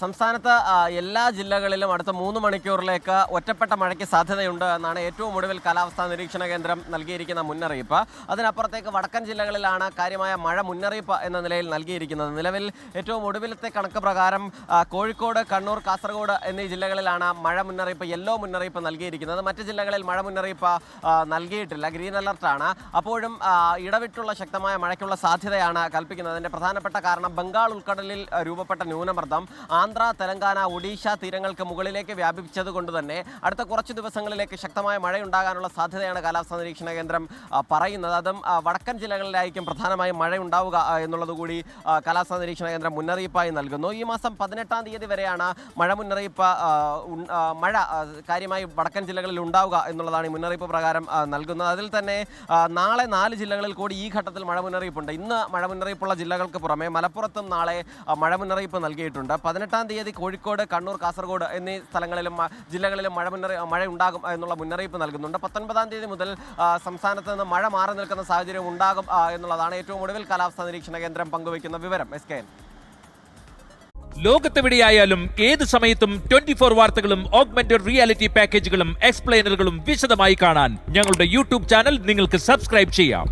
സംസ്ഥാനത്ത് എല്ലാ ജില്ലകളിലും അടുത്ത 3 മണിക്കൂറിലേക്ക് ഒറ്റപ്പെട്ട മഴയ്ക്ക് സാധ്യതയുണ്ട് എന്നാണ് ഏറ്റവും ഒടുവിൽ കാലാവസ്ഥാ നിരീക്ഷണ കേന്ദ്രം നൽകിയിരിക്കുന്ന മുന്നറിയിപ്പ്. അതിനപ്പുറത്തേക്ക് വടക്കൻ ജില്ലകളിലാണ് കാര്യമായ മഴ മുന്നറിയിപ്പ് എന്ന നിലയിൽ നൽകിയിരിക്കുന്നത്. നിലവിൽ ഏറ്റവും ഒടുവിലത്തെ കണക്ക് പ്രകാരം കോഴിക്കോട്, കണ്ണൂർ, കാസർഗോഡ് എന്നീ ജില്ലകളിലാണ് മഴ മുന്നറിയിപ്പ്, യെല്ലോ മുന്നറിയിപ്പ് നൽകിയിരിക്കുന്നത്. മറ്റ് ജില്ലകളിൽ മഴ മുന്നറിയിപ്പ് നൽകിയിട്ടില്ല, ഗ്രീൻ അലർട്ടാണ്. അപ്പോഴും ഇടവിട്ടുള്ള ശക്തമായ മഴയ്ക്കുള്ള സാധ്യതയാണ് കൽപ്പിക്കുന്നത്. അതിൻ്റെ പ്രധാനപ്പെട്ട കാരണം ബംഗാൾ ഉൾക്കടലിൽ രൂപപ്പെട്ട ന്യൂനമർദ്ദം ആന്ധ്ര, തെലങ്കാന, ഒഡീഷ തീരങ്ങൾക്ക് മുകളിലേക്ക് വ്യാപിച്ചതുകൊണ്ട് തന്നെ അടുത്ത കുറച്ച് ദിവസങ്ങളിലേക്ക് ശക്തമായ മഴയുണ്ടാകാനുള്ള സാധ്യതയാണ് കാലാവസ്ഥാ നിരീക്ഷണ കേന്ദ്രം പറയുന്നത്. അതും വടക്കൻ ജില്ലകളിലായിരിക്കും പ്രധാനമായും മഴയുണ്ടാവുക എന്നുള്ളതുകൂടി കാലാവസ്ഥാ നിരീക്ഷണ കേന്ദ്രം മുന്നറിയിപ്പായി നൽകുന്നു. ഈ മാസം 18-ാം തീയതി വരെയാണ് മഴ മുന്നറിയിപ്പ്, മഴ കാര്യമായി വടക്കൻ ജില്ലകളിൽ ഉണ്ടാവുക എന്നുള്ളതാണ് ഈ മുന്നറിയിപ്പ് പ്രകാരം നൽകുന്നത്. അതിൽ തന്നെ നാളെ 4 ജില്ലകളിൽ കൂടി ഈ ഘട്ടത്തിൽ മഴ മുന്നറിയിപ്പുണ്ട്. ഇന്ന് മഴ മുന്നറിയിപ്പുള്ള ജില്ലകൾക്ക് പുറമെ മലപ്പുറത്തും നാളെ മഴ മുന്നറിയിപ്പ് നൽകിയിട്ടുണ്ട്. 18-ാം തീയതി കോഴിക്കോട്, കണ്ണൂർ, കാസർഗോഡ് എന്നീ സ്ഥലങ്ങളിലും ജില്ലകളിലും മഴ ഉണ്ടാകും എന്നുള്ള മുന്നറിയിപ്പ് നൽകുന്നുണ്ട്. 19-ാം തീയതി മുതൽ സംസ്ഥാനത്ത് നിന്ന് മഴ മാറി നിൽക്കുന്ന സാഹചര്യം ഉണ്ടാകും എന്നുള്ളതാണ് ഏറ്റവും ഒടുവിൽ കാലാവസ്ഥാ നിരീക്ഷണ കേന്ദ്രം പങ്കുവയ്ക്കുന്ന വിവരം. SKN. ലോകത്തെവിടെയായാലും ഏത് സമയത്തും 24 വാർത്തകളും ഓഗ്മെന്റഡ് റിയാലിറ്റി പാക്കേജുകളും എക്സ്പ്ലെയിനറുകളും വിശദമായി കാണാൻ ഞങ്ങളുടെ യൂട്യൂബ് ചാനൽ നിങ്ങൾക്ക് സബ്സ്ക്രൈബ് ചെയ്യാം.